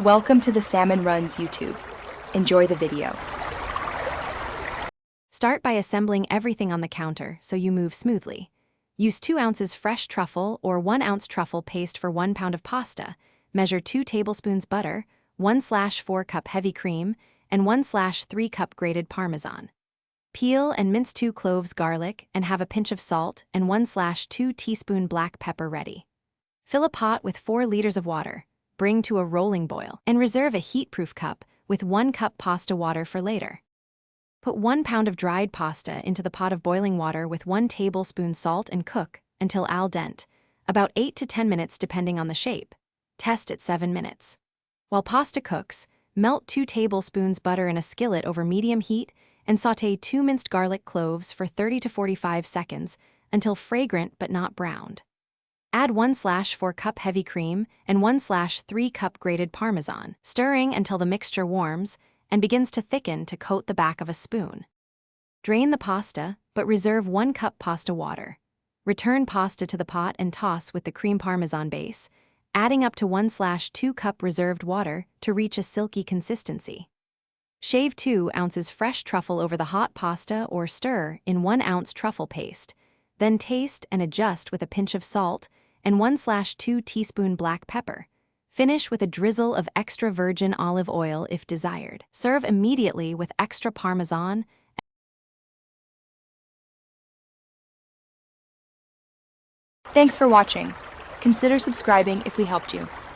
Welcome to the Salmon Runs YouTube. Enjoy the video. Start by assembling everything on the counter so you move smoothly. Use 2 ounces fresh truffle or 1 ounce truffle paste for 1 pound of pasta. Measure 2 tablespoons butter, 1/4 cup heavy cream, and 1/3 cup grated Parmesan. Peel and mince 2 cloves garlic and have a pinch of salt and 1/2 teaspoon black pepper ready. Fill a pot with 4 liters of water, bring to a rolling boil, and reserve a heat-proof cup with 1 cup pasta water for later. Put 1 pound of dried pasta into the pot of boiling water with 1 tablespoon salt and cook until al dente, about 8 to 10 minutes depending on the shape. Test at 7 minutes. While pasta cooks, melt 2 tablespoons butter in a skillet over medium heat and sauté 2 minced garlic cloves for 30 to 45 seconds until fragrant but not browned. Add 1/4 cup heavy cream and 1/3 cup grated Parmesan, stirring until the mixture warms and begins to thicken to coat the back of a spoon. Drain the pasta, but reserve 1 cup pasta water. Return pasta to the pot and toss with the cream Parmesan base, adding up to 1/2 cup reserved water to reach a silky consistency. Shave 2 ounces fresh truffle over the hot pasta or stir in 1 ounce truffle paste, then taste and adjust with a pinch of salt and 1/2 teaspoon black pepper. Finish with a drizzle of extra virgin olive oil if desired. Serve immediately with extra Parmesan. Thanks for watching. Consider subscribing if we helped you.